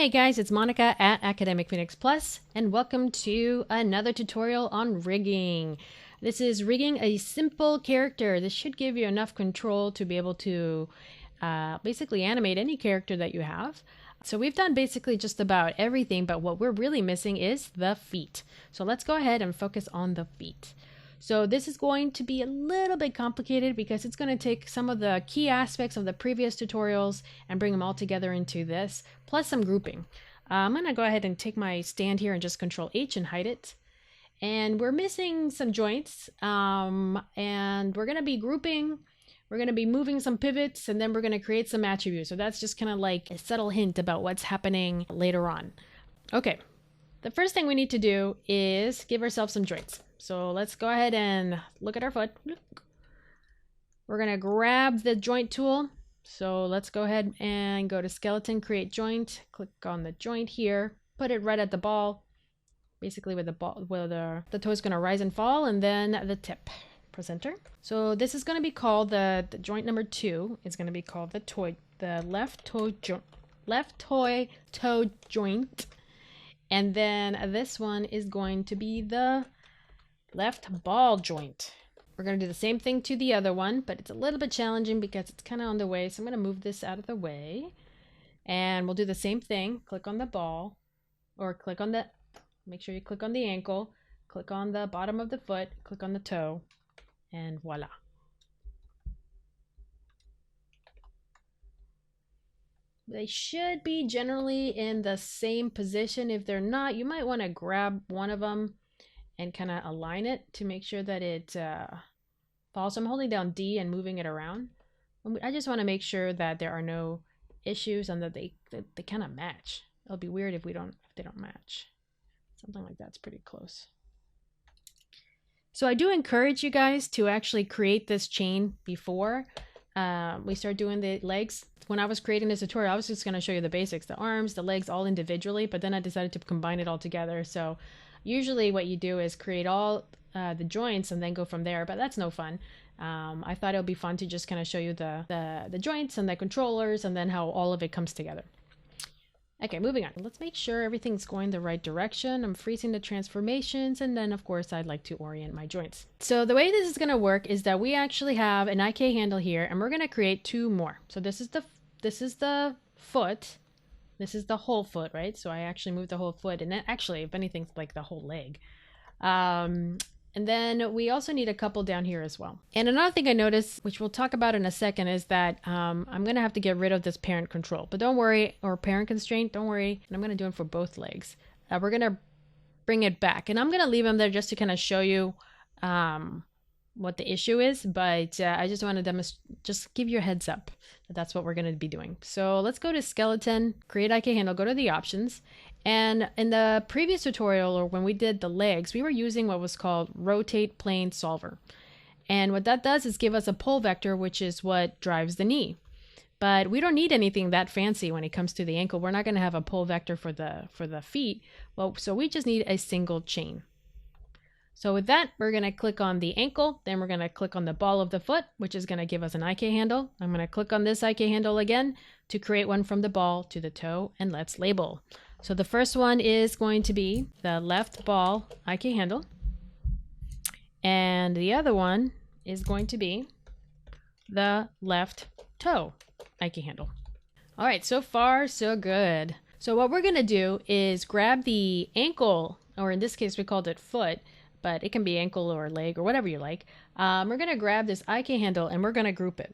Hey guys, it's Monica at Academic Phoenix Plus, and welcome to another tutorial on rigging. This is rigging a simple character. This should give you enough control to be able to basically animate any character that you have. So we've done basically just about everything, but what we're really missing is the feet. So let's go ahead and focus on the feet. So this is going to be a little bit complicated because it's going to take some of the key aspects of the previous tutorials and bring them all together into this, plus some grouping. I'm going to go ahead and take my stand here and just Control H and hide it. And we're missing some joints, and we're going to be grouping. We're going to be moving some pivots, and then we're going to create some attributes. So that's just kind of like a subtle hint about what's happening later on. Okay, the first thing we need to do is give ourselves some joints. So let's go ahead and look at our foot. We're going to grab the joint tool. So let's go ahead and go to skeleton, create joint, click on the joint here, put it right at the ball, basically with the ball, where the toe is going to rise and fall, and then the tip. Press enter. So this is going to be called the joint number 2 is going to be called the left toe joint. And then this one is going to be the left ball joint. We're going to do the same thing to the other one, but it's a little bit challenging because it's kind of on the way. So I'm going to move this out of the way, and we'll do the same thing. Click on the ball, or click on the, make sure you click on the ankle, click on the bottom of the foot, click on the toe, and voila. They should be generally in the same position. If they're not, you might want to grab one of them and kind of align it to make sure that it falls. So I'm holding down D and moving it around. I just want to make sure that there are no issues and that they kind of match. It'll be weird if they don't match. Something like that's pretty close. So I do encourage you guys to actually create this chain before we start doing the legs. When I was creating this tutorial, I was just going to show you the basics, the arms, the legs, all individually, but then I decided to combine it all together. So usually what you do is create all the joints and then go from there, but that's no fun. I thought it would be fun to just kind of show you the joints and the controllers and then how all of it comes together. Okay, moving on. Let's make sure everything's going the right direction. I'm freezing the transformations, and then of course I'd like to orient my joints. So the way this is going to work is that we actually have an IK handle here, and we're going to create 2 more. So this is the foot. This is the whole foot, right? So I actually moved the whole foot, and then actually, if anything, like the whole leg. And then we also need a couple down here as well. And another thing I noticed, which we'll talk about in a second, is that I'm going to have to get rid of this parent control. But don't worry, or parent constraint, don't worry. And I'm going to do it for both legs. We're going to bring it back. And I'm going to leave them there just to kind of show you what the issue is. But I just want to just give you a heads up that that's what we're going to be doing. So let's go to skeleton, create IK handle, go to the options. And in the previous tutorial, or when we did the legs, we were using what was called rotate plane solver. And what that does is give us a pull vector, which is what drives the knee. But we don't need anything that fancy when it comes to the ankle. We're not going to have a pull vector for the feet. Well, so we just need a single chain. So with that, we're going to click on the ankle, then we're going to click on the ball of the foot, which is going to give us an IK handle. I'm going to click on this IK handle again to create one from the ball to the toe, and let's label. So the first one is going to be the left ball IK handle, and the other one is going to be the left toe IK handle. All right, so far so good. So what we're going to do is grab the ankle, or in this case we called it foot, but it can be ankle or leg or whatever you like. We're going to grab this IK handle and we're going to group it.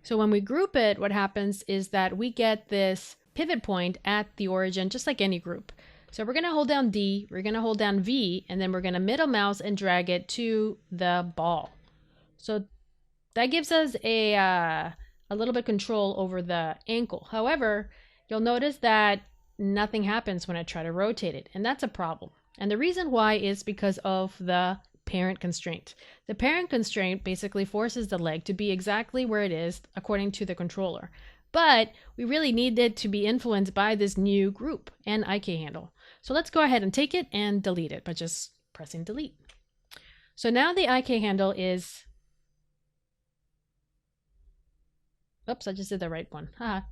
So when we group it, what happens is that we get this pivot point at the origin, just like any group. So we're going to hold down D, we're going to hold down V, and then we're going to middle mouse and drag it to the ball. So that gives us a little bit of control over the ankle. However, you'll notice that nothing happens when I try to rotate it, and that's a problem. And the reason why is because of the parent constraint. The parent constraint basically forces the leg to be exactly where it is according to the controller. But we really need it to be influenced by this new group and IK handle. So let's go ahead and take it and delete it by just pressing delete. So now the IK handle is, oops, I just did the right one.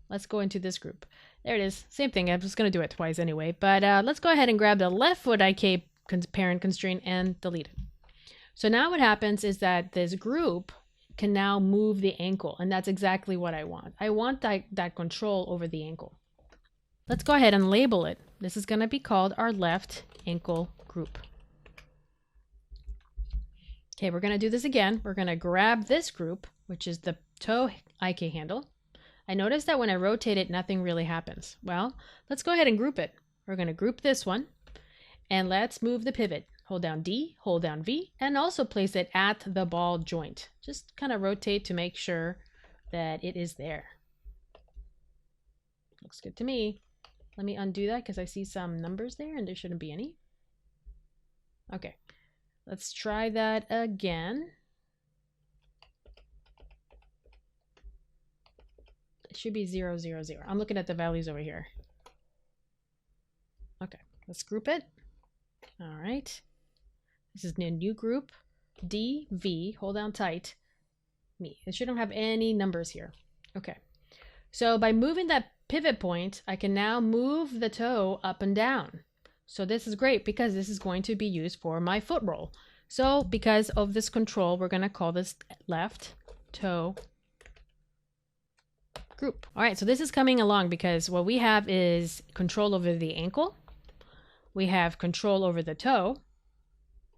Let's go into this group. There it is. Same thing. I was going to do it twice anyway. But let's go ahead and grab the left foot IK parent constraint and delete it. So now what happens is that this group can now move the ankle. And that's exactly what I want. I want that control over the ankle. Let's go ahead and label it. This is going to be called our left ankle group. Okay, we're going to do this again. We're going to grab this group, which is the toe IK handle. I noticed that when I rotate it, nothing really happens. Well, let's go ahead and group it. We're going to group this one, and let's move the pivot. Hold down D, hold down V, and also place it at the ball joint. Just kind of rotate to make sure that it is there. Looks good to me. Let me undo that because I see some numbers there and there shouldn't be any. Okay, let's try that again. It should be 0, 0, 0. I'm looking at the values over here. Okay, let's group it. All right. This is a new group. D, V, hold down tight. Me. It shouldn't have any numbers here. Okay. So by moving that pivot point, I can now move the toe up and down. So this is great because this is going to be used for my foot roll. So because of this control, we're going to call this left toe group. All right, so this is coming along because what we have is control over the ankle. We have control over the toe,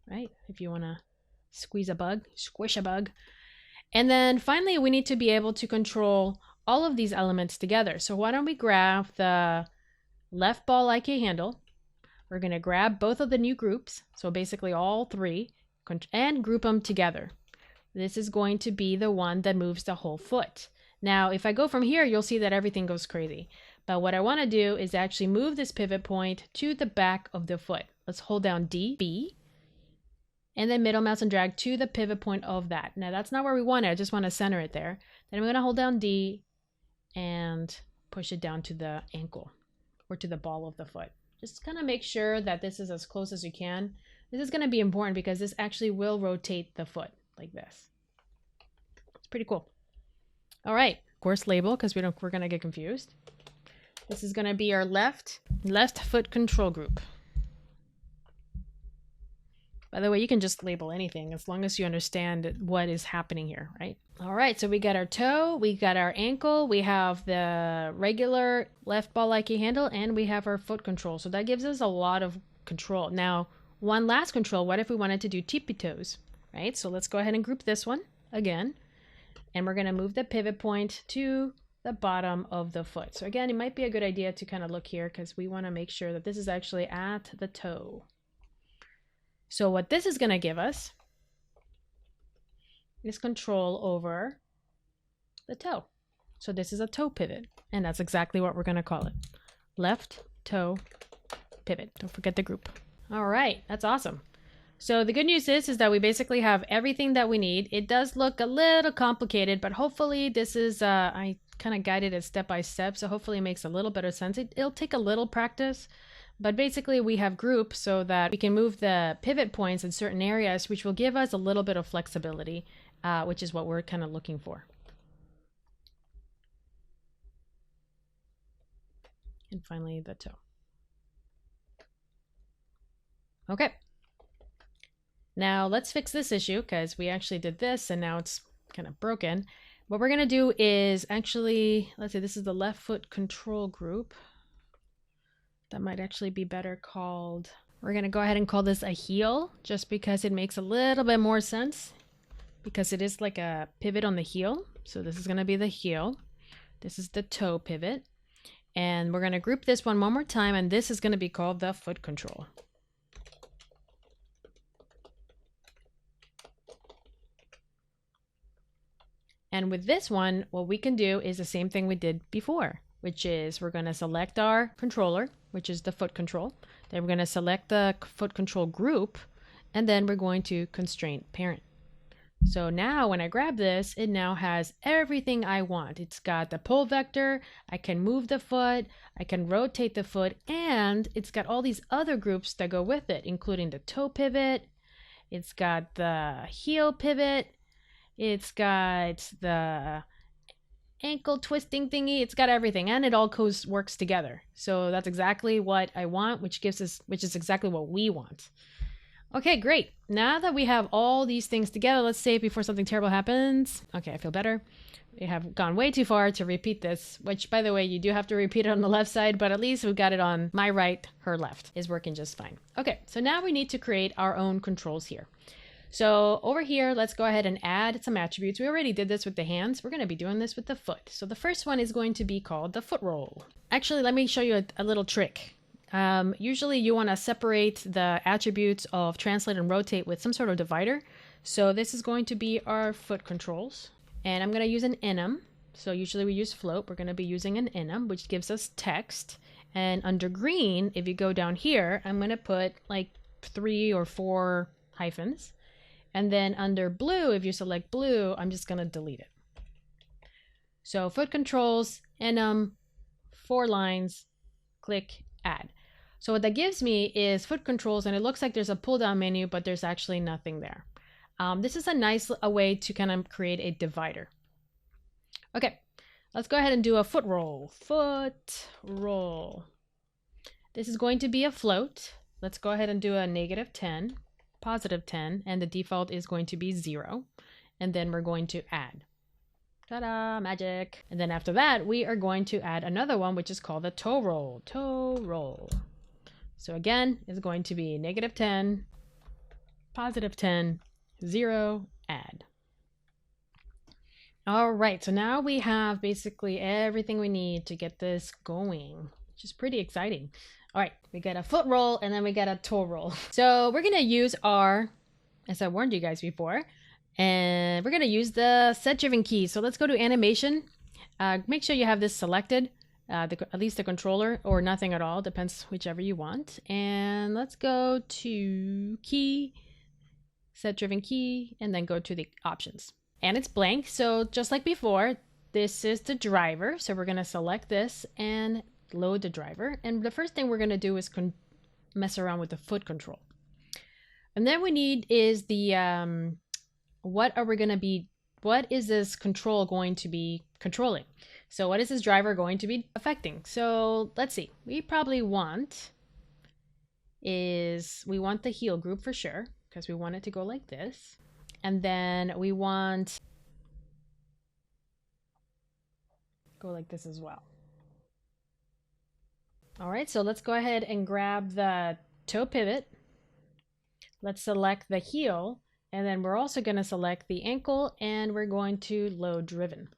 right? If you want to squeeze a bug, squish a bug. And then finally, we need to be able to control all of these elements together. So why don't we grab the left ball IK handle. We're going to grab both of the new groups, so basically all three, and group them together. This is going to be the one that moves the whole foot. Now, if I go from here, you'll see that everything goes crazy. But what I want to do is actually move this pivot point to the back of the foot. Let's hold down D, B, and then middle mouse and drag to the pivot point of that. Now, that's not where we want it. I just want to center it there. Then I'm going to hold down D and push it down to the ankle or to the ball of the foot. Just kind of make sure that this is as close as you can. This is going to be important because this actually will rotate the foot like this. It's pretty cool. All right, of course, label because we're going to get confused. This is going to be our left foot control group. By the way, you can just label anything as long as you understand what is happening here, right? All right, so we got our toe, we got our ankle, we have the regular left ball IK handle, and we have our foot control. So that gives us a lot of control. Now, one last control, what if we wanted to do tippy toes, right? So let's go ahead and group this one again. And we're going to move the pivot point to the bottom of the foot. So again, it might be a good idea to kind of look here because we want to make sure that this is actually at the toe. So what this is going to give us is control over the toe. So this is a toe pivot, and that's exactly what we're going to call it. Left toe pivot. Don't forget the group. All right, that's awesome. So the good news is that we basically have everything that we need. It does look a little complicated, but hopefully this is, I kind of guided it step by step, so hopefully it makes a little bit of sense. It'll take a little practice, but basically we have groups so that we can move the pivot points in certain areas, which will give us a little bit of flexibility, which is what we're kind of looking for. And finally the toe. Okay. Now let's fix this issue because we actually did this and now it's kind of broken. What we're going to do is actually, let's say this is the left foot control group. That might actually be better called, we're going to go ahead and call this a heel just because it makes a little bit more sense because it is like a pivot on the heel. So this is going to be the heel. This is the toe pivot. And we're going to group this one more time and this is going to be called the foot control. And with this one, what we can do is the same thing we did before, which is we're going to select our controller, which is the foot control. Then we're going to select the foot control group, and then we're going to constrain parent. So now when I grab this, it now has everything I want. It's got the pull vector, I can move the foot, I can rotate the foot, and it's got all these other groups that go with it, including the toe pivot, it's got the heel pivot, it's got the ankle twisting thingy. It's got everything, and it all works together. So that's exactly what I want, which is exactly what we want. Okay, great. Now that we have all these things together, let's save before something terrible happens. Okay, I feel better. We have gone way too far to repeat this, which, by the way, you do have to repeat it on the left side, but at least we've got it on my right, her left. Is working just fine. Okay, so now we need to create our own controls here. So over here, let's go ahead and add some attributes. We already did this with the hands. We're going to be doing this with the foot. So the first one is going to be called the foot roll. Actually, let me show you a little trick. Usually you want to separate the attributes of translate and rotate with some sort of divider. So this is going to be our foot controls. And I'm going to use an enum. So usually we use float. We're going to be using an enum, which gives us text. And under green, if you go down here, I'm going to put like 3 or 4 hyphens. And then under blue, if you select blue, I'm just going to delete it. So foot controls, enum, 4 lines, click add. So what that gives me is foot controls, and it looks like there's a pull down menu, but there's actually nothing there. This is a nice way to kind of create a divider. Okay, let's go ahead and do a foot roll. Foot roll. This is going to be a float. Let's go ahead and do a -10, +10, and the default is going to be 0. And then we're going to add. Ta-da, magic. And then after that, we are going to add another one, which is called the toe roll. Toe roll. So again, it's going to be -10, +10, 0, add. All right, so now we have basically everything we need to get this going, which is pretty exciting. All right, we got a foot roll and then we got a toe roll. So we're gonna use our, as I warned you guys before, and we're gonna use the set driven key. So let's go to animation. Make sure you have this selected, at least the controller, or nothing at all, depends whichever you want. And let's go to key, set driven key, and then go to the options. And it's blank, so just like before, this is the driver. So we're gonna select this and load the driver. And the first thing we're gonna do is mess around with the foot control. And then we need is the, what is this control going to be controlling? So what is this driver going to be affecting? So let's see, we probably want the heel group for sure, because we want it to go like this. And then we want go like this as well. All right, so let's go ahead and grab the toe pivot. Let's select the heel, and then we're also going to select the ankle, and we're going to load driven.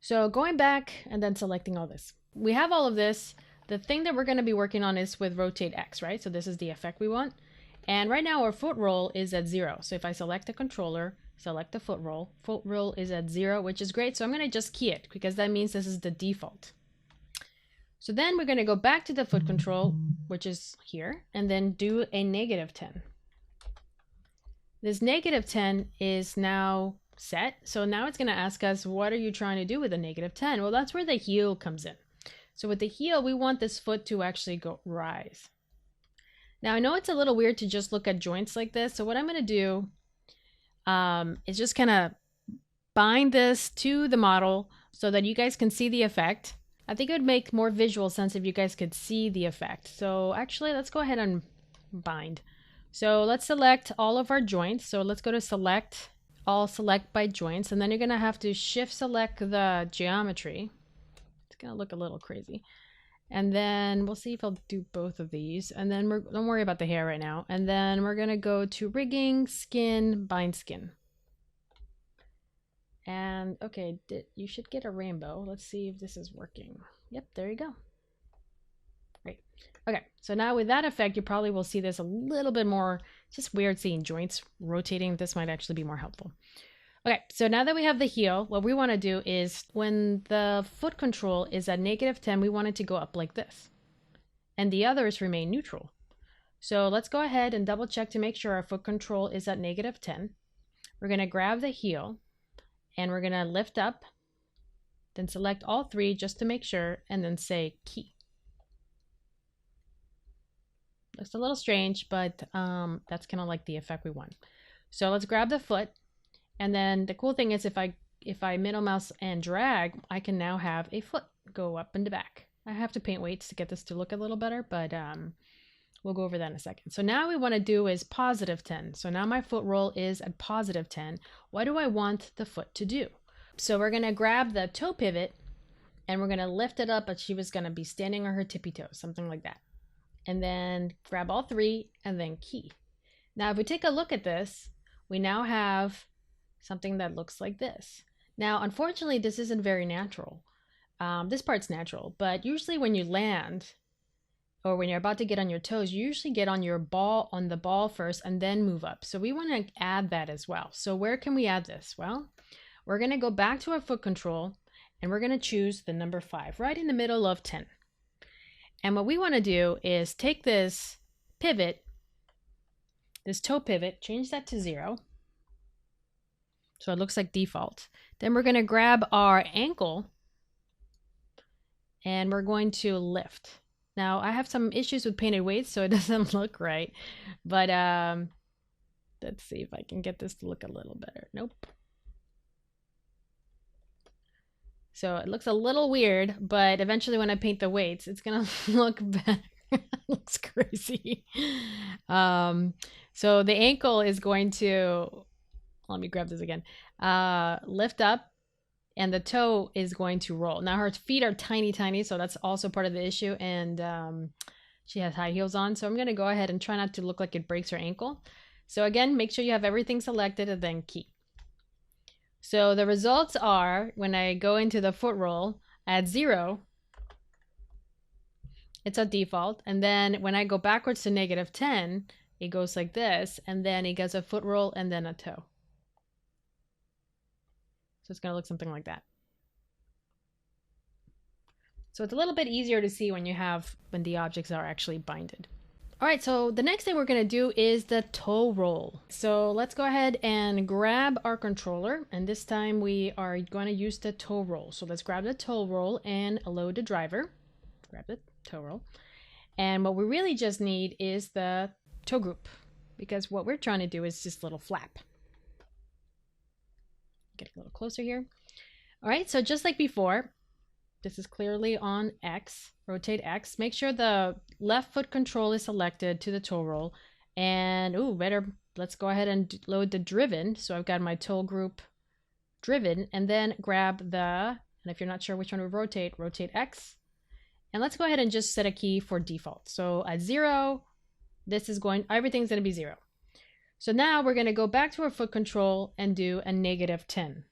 So going back and then selecting all this. We have all of this. The thing that we're going to be working on is with rotate X, right? So this is the effect we want. And right now our foot roll is at 0. So if I select the controller, select the foot roll is at 0, which is great. So I'm going to just key it because that means this is the default. So then we're going to go back to the foot control, which is here, and then do a -10. This -10 is now set. So now it's going to ask us, what are you trying to do with a -10? Well, that's where the heel comes in. So with the heel, we want this foot to actually rise. Now, I know it's a little weird to just look at joints like this. So what I'm going to do is just kind of bind this to the model so that you guys can see the effect. I think it would make more visual sense if you guys could see the effect. So actually, let's go ahead and bind. So let's select all of our joints. So let's go to select, all select by joints. And then you're going to have to shift select the geometry. It's going to look a little crazy. And then we'll see if I'll do both of these. And then don't worry about the hair right now. And then we're going to go to rigging, skin, bind skin. And okay, you should get a rainbow. Let's see if this is working. Yep, there you go. Great. Okay, so now with that effect, you probably will see this a little bit more. It's just weird seeing joints rotating. This might actually be more helpful. Okay, so now that we have the heel, what we want to do is when the foot control is at -10, we want it to go up like this. And the others remain neutral. So let's go ahead and double check to make sure our foot control is at -10. We're going to grab the heel and we're going to lift up, then select all 3 just to make sure, and then say key. Looks a little strange, but that's kind of like the effect we want. So let's grab the foot. And then the cool thing is if if I middle mouse and drag, I can now have a foot go up and back. I have to paint weights to get this to look a little better, but we'll go over that in a second. So now we want to do is +10. So now my foot roll is at +10. What do I want the foot to do? So we're going to grab the toe pivot and we're going to lift it up, but she was going to be standing on her tippy toes, something like that. And then grab all three and then key. Now, if we take a look at this, we now have something that looks like this. Now, unfortunately, this isn't very natural. This part's natural, but usually when you land or when you're about to get on your toes, you usually get on your ball, on the ball first and then move up. So we want to add that as well. So where can we add this? Well, we're going to go back to our foot control and we're going to choose the number 5 right in the middle of 10. And what we want to do is take this pivot, this toe pivot, change that to 0. So it looks like default. Then we're going to grab our ankle and we're going to lift. Now I have some issues with painted weights, so it doesn't look right. But let's see if I can get this to look a little better. Nope. So it looks a little weird, but eventually when I paint the weights, it's gonna look better. It looks crazy. So the ankle is going to, let me grab this again, lift up, and the toe is going to roll. Now her feet are tiny, tiny, so that's also part of the issue, and she has high heels on, so I'm gonna go ahead and try not to look like it breaks her ankle. So again, make sure you have everything selected and then key. So the results are, when I go into the foot roll at 0, it's a default. And then when I go backwards to -10, it goes like this. And then it gets a foot roll and then a toe. So it's going to look something like that. So it's a little bit easier to see when the objects are actually binded. All right, so the next thing we're going to do is the toe roll. So let's go ahead and grab our controller, and this time we are going to use the toe roll. So let's grab the toe roll and load the driver. Grab the toe roll. And what we really just need is the toe group, because what we're trying to do is just a little flap. Get a little closer here. All right, so just like before, this is clearly on X, rotate X. Make sure the left foot control is selected to the toe roll. And, let's go ahead and load the driven. So I've got my toe group driven, and then grab and if you're not sure which one to rotate X. And let's go ahead and just set a key for default. So at 0, everything's going to be 0. So now we're going to go back to our foot control and do a -10.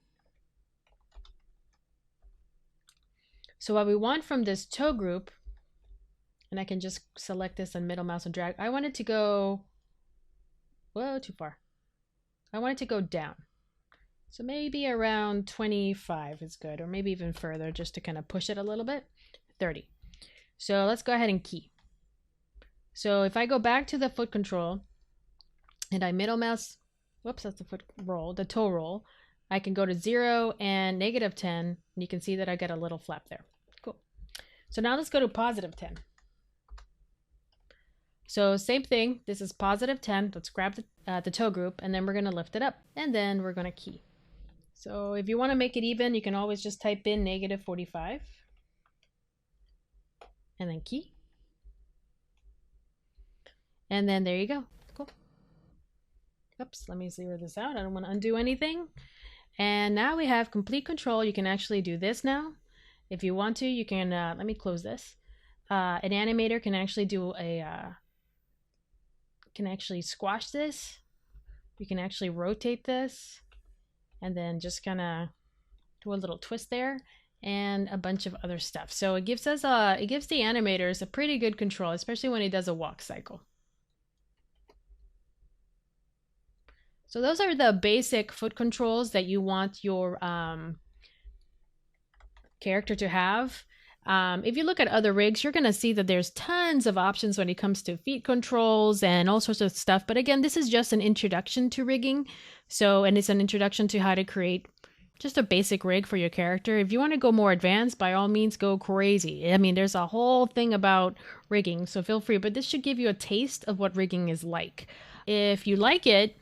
So what we want from this toe group, and I can just select this and middle mouse and drag, I want it to go, whoa, too far. I want it to go down. So maybe around 25 is good, or maybe even further, just to kind of push it a little bit. 30. So let's go ahead and key. So if I go back to the foot control and I middle mouse, whoops, that's the foot roll, the toe roll, I can go to 0 and -10, and you can see that I got a little flap there. Cool. So now let's go to +10. So same thing, this is +10. Let's grab the toe group, and then we're going to lift it up, and then we're going to key. So if you want to make it even, you can always just type in -45 and then key. And then there you go. Cool. Oops, let me zero this out. I don't want to undo anything. And now we have complete control. You can actually do this now. If you want to, you can, let me close this. An animator can actually do can actually squash this. You can actually rotate this and then just kind of do a little twist there and a bunch of other stuff. So it gives the animators a pretty good control, especially when he does a walk cycle. So those are the basic foot controls that you want your character to have. If you look at other rigs, you're going to see that there's tons of options when it comes to feet controls and all sorts of stuff. But again, this is just an introduction to rigging. And it's an introduction to how to create just a basic rig for your character. If you want to go more advanced, by all means, go crazy. I mean, there's a whole thing about rigging, so feel free. But this should give you a taste of what rigging is like. If you like it,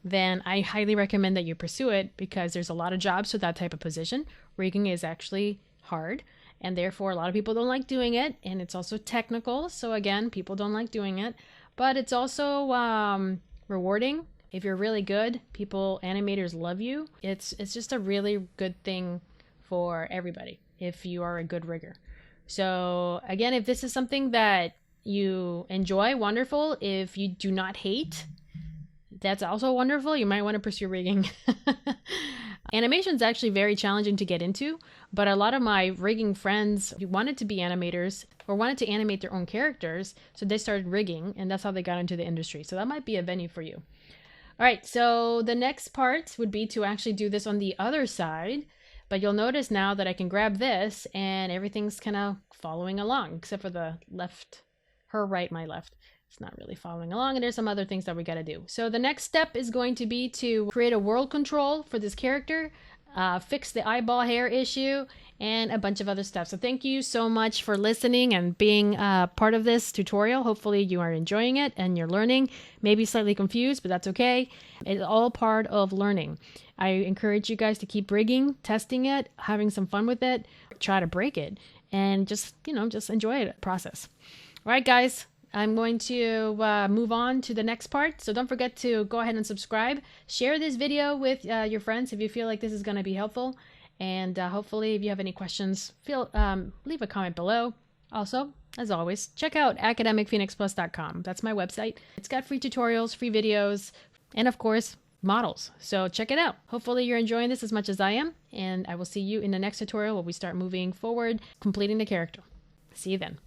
then I highly recommend that you pursue it because there's a lot of jobs for that type of position. Rigging is actually hard, and therefore a lot of people don't like doing it, and it's also technical. So again, people don't like doing it, but it's also rewarding. If you're really good, animators love you. It's just a really good thing for everybody if you are a good rigger. So again, if this is something that you enjoy, wonderful. If you do not hate, that's also wonderful. You might want to pursue rigging. Animation is actually very challenging to get into, but a lot of my rigging friends wanted to be animators or wanted to animate their own characters, so they started rigging, and that's how they got into the industry. So that might be a venue for you. All right, so the next part would be to actually do this on the other side, but you'll notice now that I can grab this and everything's kind of following along, except for the left, her right, my left. It's not really following along, and there's some other things that we got to do. So the next step is going to be to create a world control for this character, fix the eyeball hair issue, and a bunch of other stuff. So thank you so much for listening and being part of this tutorial. Hopefully you are enjoying it and you're learning. Maybe slightly confused, but that's okay. It's all part of learning. I encourage you guys to keep rigging, testing it, having some fun with it, try to break it, and just enjoy the process. All right, guys. I'm going to move on to the next part. So don't forget to go ahead and subscribe. Share this video with your friends if you feel like this is going to be helpful. And hopefully if you have any questions, leave a comment below. Also, as always, check out academicphoenixplus.com. That's my website. It's got free tutorials, free videos, and of course, models. So check it out. Hopefully you're enjoying this as much as I am. And I will see you in the next tutorial where we start moving forward, completing the character. See you then.